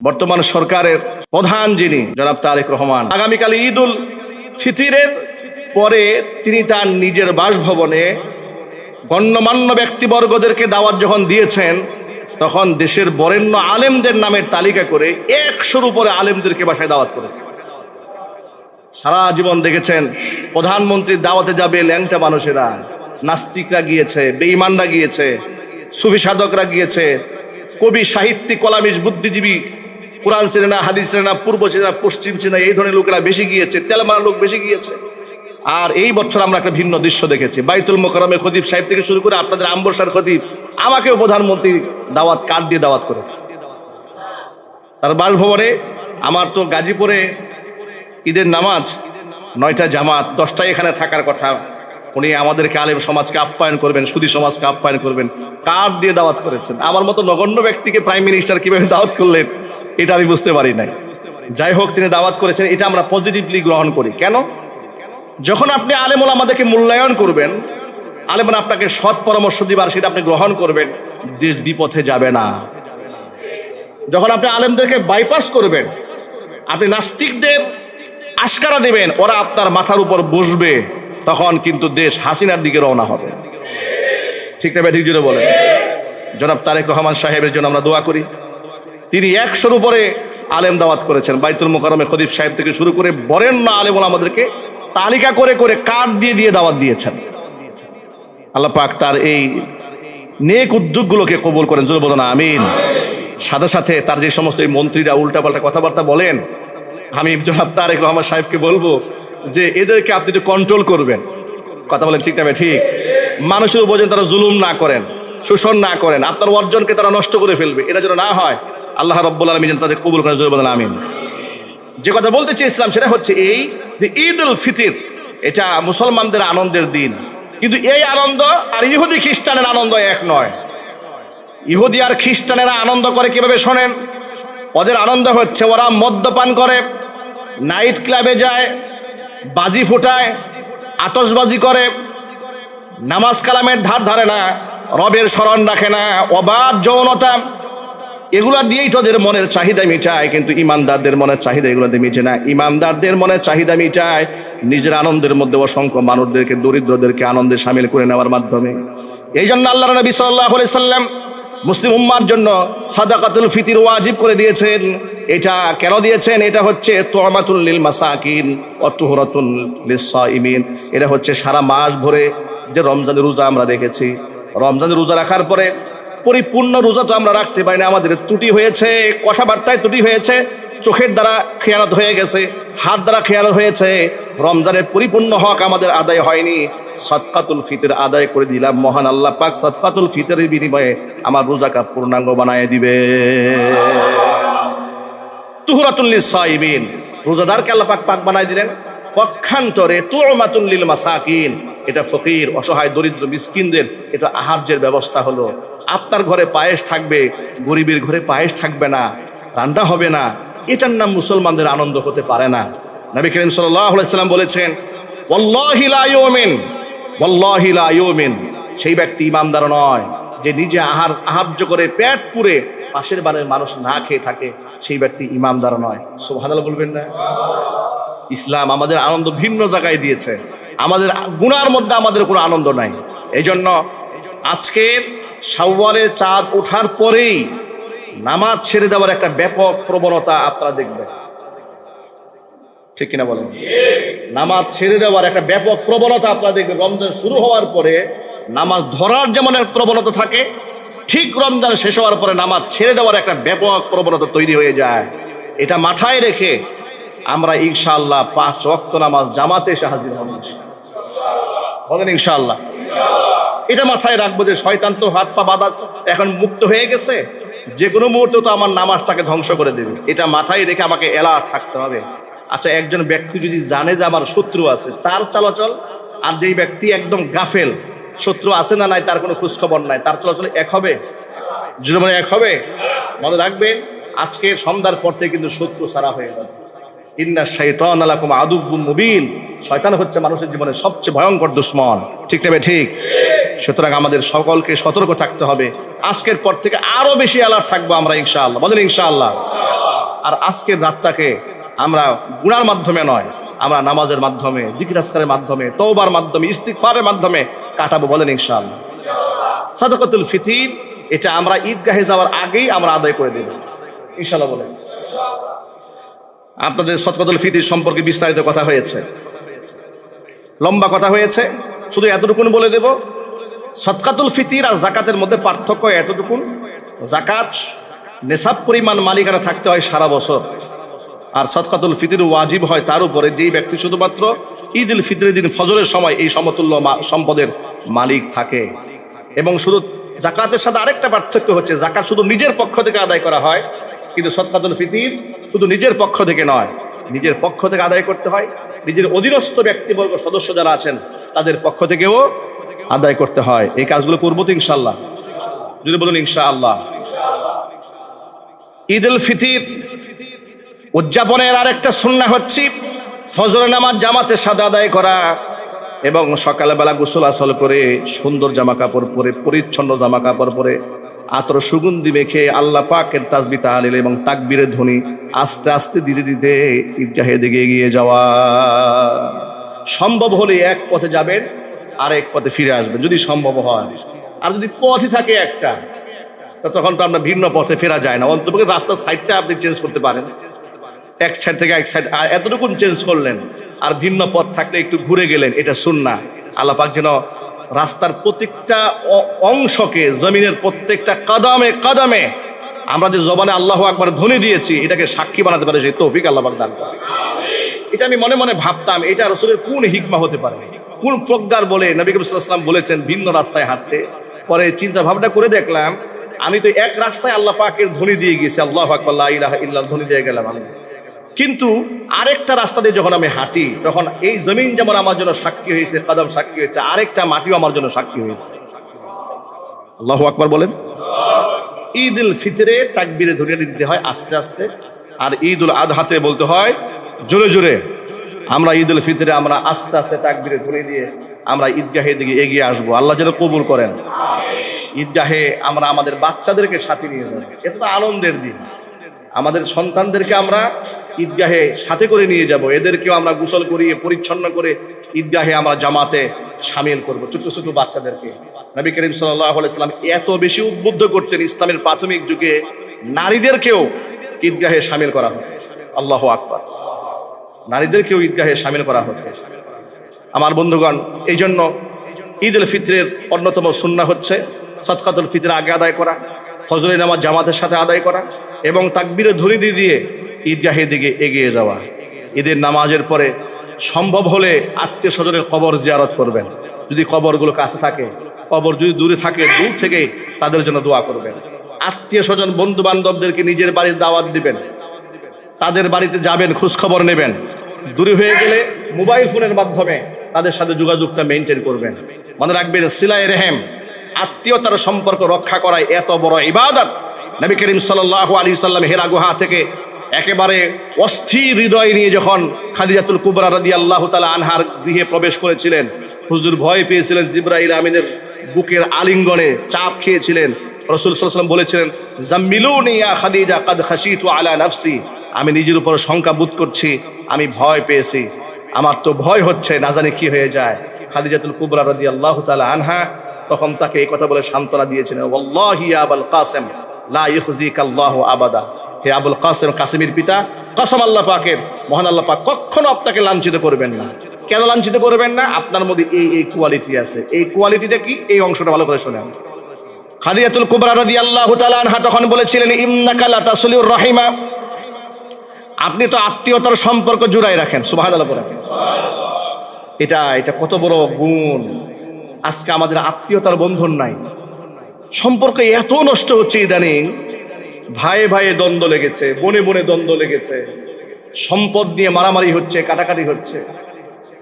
বর্তমান সরকারের প্রধান যিনি জনাব তারেক রহমান, আগামীকাল ঈদুল ফিতরের পরে তিনি তার নিজের বাসভবনে গণ্যমান্য ব্যক্তিবর্গদেরকে দাওয়াত যখন দিয়েছেন, তখন দেশের বরেণ্য আলেমদের নামের তালিকা করে 100-র উপরে আলেমদেরকে বাসায় দাওয়াত করেছে। সারা জীবন দেখেছেন প্রধানমন্ত্রীর দাওয়াতে যাবে ল্যাংটা মানুষেরা, নাস্তিকরা গিয়েছে, বেঈমানরা গিয়েছে, সুফি সাধকরা গিয়েছে, কবি সাহিত্যিক কলামিশ বুদ্ধিজীবী, কোরআন চেনে না, হাদিস চেনে না, পূর্ব চেনে না, পশ্চিম চেনে না, এই ধরনের লোকেরা বেশি গিয়েছে, তেলমার লোক বেশি গিয়েছে। আর এই বছর আমরা একটা ভিন্ন দৃশ্য দেখেছি। বাইতুল মোকাররমের খতিব সাহেব থেকে শুরু করে আপনাদের আম্বরসার খতিব, আমাকেও প্রধানমন্ত্রী দাওয়াত কার্ড দিয়ে দাওয়াত করেছে তার বাসভবনে। আমার তো গাজীপুরে ঈদের নামাজ 9টা জামাত, 10টায় এখানে থাকার কথা। উনি আমাদেরকে আলেম সমাজকে আপ্যায়ন করবেন, সুধী সমাজকে আপ্যায়ন করবেন, কার্ড দিয়ে দাওয়াত করেছেন। আমার মতো নগণ্য ব্যক্তিকে প্রাইম মিনিস্টার কিভাবে দাওয়াত করলেন এটা আমি বুঝতে পারি নাই। যাই হোক, তিনি দাওয়াত করেছেন, এটা আমরা পজিটিভলি গ্রহণ করি। কেন? যখন আপনি আলেম ওলামাদেরকে মূল্যায়ন করবেন, আলেমরা আপনাকে সৎ পরামর্শ দিবার, সেটা আপনি গ্রহণ করবেন, দেশ বিপথে যাবে না। যখন আপনি আলেমদেরকে বাইপাস করবেন, আপনি নাস্তিকদের আশকারা দেবেন, ওরা আপনার মাথার উপর বসবে, তখন কিন্তু দেশ হাসিনার দিকে রওনা হবে। ঠিক না? ঠিক জুড়ে বলেন। জনাব তারেক রহমান সাহেবের জন্য আমরা দোয়া করি। তিনি 100-র উপরে আলেম দাওয়াত করেছেন। বাইতুল মোকাররমের খতিব সাহেব থেকে শুরু করে বরেণ্য আলেম ওলামাদেরকে তালিকা করে করে কার্ড দিয়ে দিয়ে দাওয়াত দিয়েছেন। আল্লাহ পাক তার এই নেক উদ্যোগগুলোকে কবুল করেন, জোরে বলেন আমিন। সাথে সাথে তার যে সমস্ত এই মন্ত্রীরা উল্টাপাল্টা কথাবার্তা বলেন, আমি জনাব তারেক রহমান সাহেবকে বলবো যে এদেরকে আপনি একটু কন্ট্রোল করবেন। কথা বলেন ঠিক না? ঠিক। মানুষের উপর যেন তারা জুলুম না করেন, শোষণ না করেন, আপনার অর্জনকে তারা নষ্ট করে ফেলবে, এটা যেন না হয়। আল্লাহ রাব্বুল আলামিন যেন তাদের কবুল করেন, জোরে বলেন আমিন। যে কথা বলতে চেয়েছিলাম সেটা হচ্ছে এই যে ঈদুল ফিতর এটা মুসলমানদের আনন্দের দিন, কিন্তু এই আনন্দ আর ইহুদি খ্রিস্টানের আনন্দ এক নয়। ইহুদি আর খ্রিস্টানেরা আনন্দ করে কিভাবে শোনেন? ওদের আনন্দ হচ্ছে ওরা মদ্যপান করে, নাইট ক্লাবে যায়, বাজি ফুটায়, আতশবাজি করে, নামাজ কালামের ধার ধারে না, রবের স্মরণ রাখে না, অবাধ যৌনতা, এগুলা দিয়েই তোদের মনের চাহিদা মিটায়। কিন্তু ইমানদারদের মনের চাহিদা এগুলো দিয়ে মিটে না। ইমানদারদের মনের চাহিদা মিটায় নিজের আনন্দের মধ্যে অসংখ্য মানুষদেরকে, দরিদ্রদেরকে আনন্দে সামিল করে নেওয়ার মাধ্যমে। এই জন্য আল্লাহর নবী সাল্লাল্লাহু আলাইহি সাল্লাম মুসলিম উম্মার জন্য সাদাকাতুল ফিতর ওয়াজিব করে দিয়েছেন। এটা কেন দিয়েছেন? এটা হচ্ছে তু'মাতুল লিল মাসাকিন ওয়া তুহরাতুন লিস-সাইমিন। এটা হচ্ছে সারা মাস ভরে যে রমজানের রোজা আমরা রেখেছি, রমজানের রোজা রাখার পরে পরিপূর্ণ রোজা তো আমরা রাখতে পারি না, আমাদের ত্রুটি হয়েছে, কথাবার্তায় ত্রুটি হয়েছে, চোখের দ্বারা খেয়ানত হয়ে গেছে, হাত দ্বারা খেয়ানত হয়েছে, রমজানের পরিপূর্ণ হক আমাদের আদায় হয়নি। সাদকাতুল ফিতর আদায় করে দিলাম, মহান আল্লাহ পাক সাদকাতুল ফিতরের বিনিময়ে আমার রোজাকে পূর্ণাঙ্গ বানায় দিবে। তুহরাতুল লিস-সাইমিন, রোজাদারকে আল্লাহ পাক বানায় দিলেন। পক্ষান্তরে তু'মাতুল লিল মাসাকিন, এটা ফকির, অসহায়, দরিদ্র, মিসকিনদের এটা আহার্যের ব্যবস্থা হলো। আপনার ঘরে পায়েস থাকবে, গরিবের ঘরে পায়েস থাকবে না, রান্না হবে না, এটার নাম মুসলমানদের আনন্দ হতে পারে না। নবী করিম সাল্লাল্লাহু আলাইহি সাল্লাম বলেছেন, ওয়াল্লাহি লা ইউমিন, ওয়াল্লাহি লা ইউমিন, সেই ব্যক্তি ঈমানদার নয় যে নিজে আহার্য করে পেট পুরে পাশের বাড়ির মানুষ না খেয়ে থাকে, সেই ব্যক্তি ঈমানদার নয়। সুবহানাল্লাহ বলবেন না? ইসলাম আমাদের আনন্দ ভিন্ন জায়গায় দিয়েছে, আমাদের গুনার মধ্যে আমাদের কোনো আনন্দ নাই। এই জন্য আজকের শাওয়ালের চাঁদ ওঠার পরেই নামাজ ছেড়ে দেওয়ার একটা ব্যাপক প্রবণতা আপনারা দেখবেন। ঠিক কিনা বলেন? নামাজ ছেড়ে দেওয়ার একটা ব্যাপক প্রবণতা আপনারা দেখবেন। রমজান শুরু হওয়ার পরে নামাজ ধরার যেমন এক প্রবণতা থাকে, ঠিক রমজান শেষ হওয়ার পরে নামাজ ছেড়ে দেওয়ার একটা ব্যাপক প্রবণতা তৈরি হয়ে যায়। এটা মাথায় রেখে আমরা ইনশাআল্লাহ 5 ওয়াক্ত নামাজ জামাতে এসে হাজির হব। বলেন ইনশাআল্লাহ। এটা মাথায় রাখবো যে শয়তান তো হাত পা বাঁধা এখন মুক্ত হয়ে গেছে, যে কোনো মুহূর্তে তো আমার নামাজটাকে ধ্বংস করে দেবে। এটা মাথায় রেখে আমাকে এলার্ট থাকতে হবে। আচ্ছা, একজন ব্যক্তি যদি জানে যে আমার শত্রু আছে, তার চলাচল আর যেই ব্যক্তি একদম গাফেল, শত্রু আছে না নাই তার কোনো খোঁজ খবর নাই, তার চলাচল এক হবে? জীবনে এক হবে? মনে রাখবেন, আজকে সন্ধ্যার পর থেকে কিন্তু শত্রু সারা হয়ে যাবে। ইন্না শাইতানা লাকুম আদুউম মুবিন, শয়তান হচ্ছে মানুষের জীবনের সবচেয়ে ভয়ঙ্কর দুশমন। ঠিক না? ঠিক। সুতরাং আমাদের সকলকে সতর্ক থাকতে হবে। আজকের পর থেকে আরো বেশি অ্যালার্ট থাকবো আমরা ইনশাআল্লাহ। বলেন ইনশাআল্লাহ। আর আজকের রাতটাকে আমরা গুনার মাধ্যমে নয়, আমরা নামাজের মাধ্যমে, জিকির আজকারের মাধ্যমে, তওবার মাধ্যমে, ইস্তিগফারের মাধ্যমে কাটাবো, বলেন ইনশাআল্লাহ। সাদাকাতুল ফিতির এটা আমরা ঈদগাহে যাওয়ার আগেই আমরা আদায় করে দেব ইনশাআল্লাহ, বলেন। আপনাদের সাদাকাতুল ফিতির সম্পর্কে বিস্তারিত কথা হয়েছে, লম্বা কথা হয়েছে, শুধু এতটুকুন বলে দেব, সাদকাতুল ফিতির আর যাকাতের মধ্যে পার্থক্য এতটুকুন, যাকাত নেশাব পরিমাণ মালিকানা থাকতে হয় সারা বছর, আর সাদকাতুল ফিতির ওয়াজিব হয় তার উপরে যেই ব্যক্তি শুধুমাত্র ঈদ উল ফিতরের দিন ফজরের সময় এই সমতুল্য সম্পদের মালিক থাকে। এবং শুধু যাকাতের সাথে আরেকটা পার্থক্য হচ্ছে, যাকাত শুধু নিজের পক্ষ থেকে আদায় করা হয়, কিন্তু সাদকাতুল ফিতির শুধু নিজের পক্ষ থেকে নয়, নিজের পক্ষ থেকে আদায় করতে হয়, নিজের অধীনস্থ ব্যক্তিবর্গ সদস্য যারা আছেন তাদের পক্ষ থেকেও আদায় করতে হয়। এই কাজগুলো করবো তো ইনশাআল্লাহ, যদি বলুন ইনশাআল্লাহ। ঈদ উল ফিতর উদযাপনের আরেকটা সুন্নাহ হচ্ছে ফজরের নামাজ জামাতের সাথে আদায় করা এবং সকালবেলা গোসল আসল করে সুন্দর জামা কাপড় পরে, পরিচ্ছন্ন জামা কাপড় পরে, আতর সুগন্ধি মেখে আল্লাহ পাকের তাসবিহ তাহলিল এবং তাকবীরের ধ্বনি আস্তে আস্তে দিতে দিতে ঈদগাহের দিকে এগিয়ে যাওয়া। সম্ভব হলে এক পথে যাবেন, আরেক পথে ফিরে আসবেন যদি সম্ভব হয়। আর যদি পথই থাকে একটা, তখন তো আপনার ভিন্ন পথে ফেরা যায় না, অন্তত রাস্তার সাইডটা আপনি চেঞ্জ করতে পারেন, এক সাইড থেকে এক সাইড এতটুকুন চেঞ্জ করলেন, আর ভিন্ন পথ থাকলে একটু ঘুরে গেলেন, এটা সুন্নাহ। আল্লাহ পাক যেন রাস্তার প্রত্যেকটা অংশকে, জমিনের প্রত্যেকটা কদমে কদমে আমরা যে জবানে আল্লাহু আকবার ধ্বনি দিয়েছি এটাকে সাক্ষী বানাতে পারে, সেই তৌফিক আল্লাহ পাক দান করেন। এটা আমি মনে মনে ভাবতাম, এটা রাসূলের কোন হিকমা হতে পারে, কোন প্রজ্ঞার বলে নবী করিম সাল্লাল্লাহু আলাইহি ওয়াসাল্লাম বলেছেন ভিন্ন রাস্তায় হাঁটতে। পরে চিন্তা ভাবনা করে দেখলাম, আমি তো এক রাস্তায় আল্লাহ পাকের ধ্বনি দিয়ে গেছি, আল্লাহু আকবার লা ইলাহা ইল্লাল্লাহ ধ্বনি দিয়ে গেলাম আমি, কিন্তু আরেকটা রাস্তা দিয়ে যখন আমি হাঁটি তখন এই জমিন যেমন আমার জন্য সাক্ষী হয়েছে, কদম সাক্ষী হয়েছে, আরেকটা মাটিও আমার জন্য সাক্ষী হয়েছে। আল্লাহু আকবার বলেন। ঈদ উল ফিতরে তাকবীরে ধ্বনি দিতে হয় আস্তে আস্তে, আর ঈদ উল আযহাতে বলতে হয় জোরে জোরে। আমরা ঈদ উল ফিতরে আমরা আস্তে আস্তে তাকবীরে ধ্বনি দিয়ে আমরা ঈদগাহের দিকে এগিয়ে আসবো, আল্লাহ যেন কবুল করেন। ঈদগাহে আমরা আমাদের বাচ্চাদেরকে সাথে নিয়ে যাবো, এটা তো আনন্দের দিন। আমাদের সন্তানদেরকে আমরা ঈদগাহে সাথে করে নিয়ে যাব, এদেরকেও আমরা গোসল করিয়ে পরিচ্ছন্ন করে ঈদগাহে আমরা জামাতে শামিল করব, ছোট ছোট বাচ্চাদেরকে। নবী করিম সাল্লাল্লাহু আলাইহি ওয়াসাল্লাম এত বেশি উদ্বুদ্ধ করতেন, ইসলামের প্রাথমিক যুগে নারীদেরকেও ঈদগাহে শামিল করা হতো। আল্লাহু আকবার, নারীদেরকেও ঈদগাহে শামিল করা হতো। আমার বন্ধুগণ, এই জন্য ঈদ উল ফিতরের অন্যতম সুন্নাহ হচ্ছে সাদকাতুল ফিতর আগে আদায় করা, ফজরের নামাজ জামাতের সাথে আদায় করা এবং তাকবীরের ধ্বনি দিয়ে ঈদগাহের দিকে এগিয়ে যাওয়া। ঈদের নামাজের পরে সম্ভব হলে আত্মীয় স্বজনের কবর জিয়ারত করবেন, যদি কবরগুলো কাছে থাকে, কবর যদি দূরে থাকে দূর থেকে তাদের জন্য দোয়া করবেন। আত্মীয় স্বজন বন্ধু বান্ধবদেরকে নিজের বাড়ির দাওয়াত দিবেন, তাদের বাড়িতে যাবেন, খোঁজ খবর নেবেন। দূরে হয়ে গেলে মোবাইল ফোনের মাধ্যমে তাদের সাথে যোগাযোগটা মেনটেন করবেন। মনে রাখবেন, সিলায়ে রেহেম, আত্মীয়তার সম্পর্ক রক্ষা করায় এত বড় ইবাদত। নবী করিম সাল্লাল্লাহু আলাইহি ওয়াসাল্লাম হেরা গুহা থেকে একেবারে অস্থির হৃদয় নিয়ে যখন খাদিজাতুল কুবরা রাদিয়াল্লাহু তাআলা আনহার গৃহে প্রবেশ করেছিলেন, হুজুর ভয় পেয়েছিলেন, জিবরাইল আমিনের বুকের আলিঙ্গনে চাপ খেয়েছিলেন। রাসূল সাল্লাল্লাহু আলাইহি ওয়াসাল্লাম বলেছিলেন, জাম্মিলুনি ইয়া খাদিজা কাদ খাশিতু আলা নাফসি, আমি নিজের উপর শঙ্কা বোধ করছি, আমি ভয় পেয়েছি, আমার তো ভয় হচ্ছে, না জানি কি হয়ে যায়। খাদিজাতুল কুবরা রাদিয়াল্লাহু তাআলা আনহা তখন তাকে এই কথা বলে সান্ত্বনা দিয়েছিলেন, ওয়াল্লাহি ইয়া আবুল কাসেম লা ইখজিকাল্লাহু আবাদা, হে আবুল কাসেম, কাসেমের পিতা, কসম আল্লাহ পাকের, মহান আল্লাহ পাক কখনো আপনাকে লাঞ্ছিত করবেন না। কেন লাঞ্ছিত করবেন না? আপনার মধ্যে এই কোয়ালিটি আছে। এই কোয়ালিটিটা কি? এই অংশটা ভালো করে শুনেন। খাদিজাতুল কুবরা রাদিয়াল্লাহু তাআলা আনহা তখন বলেছিলেন, ইন্নাকা লা তাসলিউর রাহিমা, আপনি তো আত্মীয়তার সম্পর্ক জুড়াই রাখেন। সুবহানাল্লাহ বলেন। এটা কত বড় গুণ। আজকে আমাদের আত্মীয়তার বন্ধন নাই, সম্পর্ক এত নষ্ট হচ্ছে ইদানিং। ভাইয়ে ভাইয়ে দ্বন্দ্ব লেগেছে, বনে বনে দ্বন্দ্ব লেগেছে, সম্পদ নিয়ে মারামারি হচ্ছে, কাটাকাটি হচ্ছে,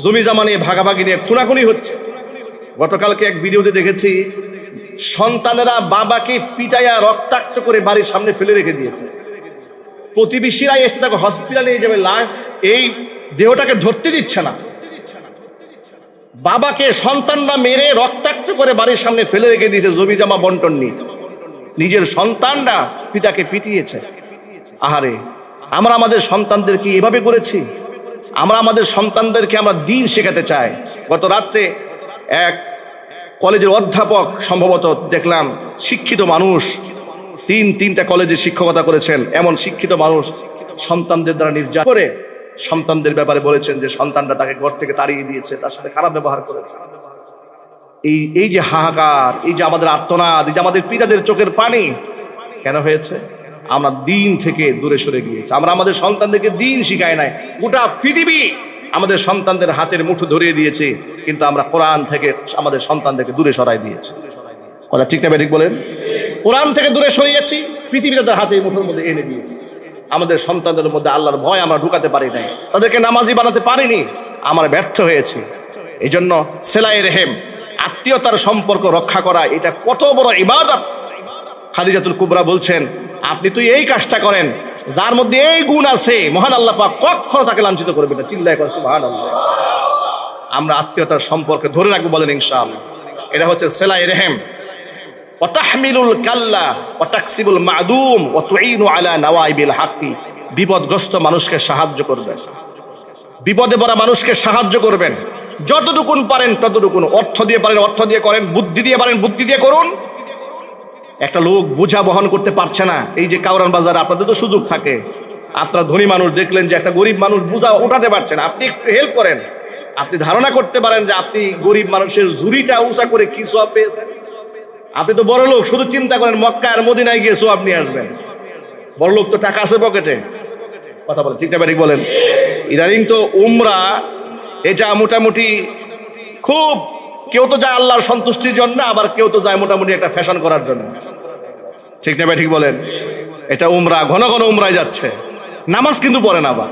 জমি জামা নিয়ে ভাগাভাগি নিয়ে খুনাখুনি হচ্ছে। গতকালকে এক ভিডিওতে দেখেছি, সন্তানেরা বাবাকে পিটাইয়া রক্তাক্ত করে বাড়ির সামনে ফেলে রেখে দিয়েছে। প্রতিবেশীরা এসে তাকে হসপিটালে নিয়ে যাবে, এই দেহটাকে ধরতে দিচ্ছে না। বাবাকে সন্তানরা মেরে রক্তাক্ত করে বাড়ির সামনে ফেলে রেখে দিয়েছে জমি জমা বন্টন নিয়ে। নিজের সন্তানরা পিতাকে পিটিয়েছে। আহারে, আমরা আমাদের সন্তানদেরকে এভাবে করেছি? আমরা আমাদের সন্তানদেরকে আমরা দিন শেখাতে চাই। গত রাত্রে এক কলেজের অধ্যাপক, সম্ভবত দেখলাম শিক্ষিত মানুষ, তিনটা কলেজে শিক্ষকতা করেছেন, এমন শিক্ষিত মানুষ সন্তানদের দ্বারা নির্যাতন করে সন্তানদের ব্যাপারে বলেছেন যে সন্তানটা তাকে ঘর থেকে তাড়িয়ে দিয়েছে, তার সাথে খারাপ ব্যবহার করেছে। এই যে হাহাকার, এই যে আমাদের আর্তনাদ, এই যে আমাদের পিতাদের চোখের পানি কেন হয়েছে? আমরা দিন থেকে দূরে সরে গিয়েছি। আমরা আমাদের সন্তানদেরকে দিন শিখাই নাই। গোটা পৃথিবী আমাদের সন্তানদের হাতের মুঠো ধরিয়ে দিয়েছে, কিন্তু আমরা কোরআন থেকে আমাদের সন্তানদেরকে দূরে সরাই দিয়েছি। কথা ঠিক না ঠিক বলেন? কোরআন থেকে দূরে সরিয়েছি, পৃথিবী তাদের হাতে মুঠোর মধ্যে এনে দিয়েছি। আমাদের সন্তানদের মধ্যে আল্লাহর ভয় আমরা ঢুকাতে পারি নাই, তাদেরকে নামাজি বানাতে পারিনি, আমরা ব্যর্থ হয়েছি। এই জন্য সেলাই রেহেম, আত্মীয়তার সম্পর্ক রক্ষা করা, এটা কত বড় ইবাদত। খাদিজাতুল কুবরা বলছেন, আপনি তো এই কাজটা করেন, যার মধ্যে এই গুণ আছে, মহান আল্লাহ পাক কখনো তাকে লাঞ্ছিত করবে না। চিল্লায় করেন সুবহানাল্লাহ। আমরা আত্মীয়তার সম্পর্কে ধরে রাখবো, বলেন ইনশাআল্লাহ। এটা হচ্ছে সেলাই রেহেম। ওয়া তাহমিলুল কাল্লা ওয়া তাকসিবুল মাদুম ওয়া তুঈনু আলা নওয়াইবিল হাক্কি। বিপদগ্রস্ত মানুষকে সাহায্য করবেন, বিপদে পড়া মানুষকে সাহায্য করবেন, যতটুকুন পারেন ততটুকুন। অর্থ দিয়ে পারেন অর্থ দিয়ে করেন, বুদ্ধি দিয়ে পারেন বুদ্ধি দিয়ে করুন। একটা লোক বোঝা বহন করতে পারছে না, এই যে কাউরান বাজারে আপনাদের তো সুযোগ থাকে, আপনারা ধনী মানুষ দেখলেন যে একটা গরিব মানুষ বোঝা উঠাতে পারছেন, আপনি একটু হেল্প করেন। আপনি ধারণা করতে পারেন যে আপনি গরিব মানুষের ঝুড়িটা উঁচা করে কি সওয়াব পেয়েছেন। আপনি তো বড় লোক, শুধু চিন্তা করেন মক্কা আর মদিনায় গিয়ে সওয়াব নিয়ে আসবেন। বড় লোক তো টাকা আছে পকেটে, কথা বলেন ঠিক না ঠিক বলেন? ইদানিং তো উমরা এটা মোটামুটি খুব, কেউ তো যায় আল্লাহর সন্তুষ্টির জন্য, আবার কেউ তো যায় মোটামুটি একটা ফ্যাশন করার জন্য, ঠিক না ঠিক বলেন? এটা উমরা, ঘন ঘন উমরায় যাচ্ছে, নামাজ কিন্তু পড়ে না। আবার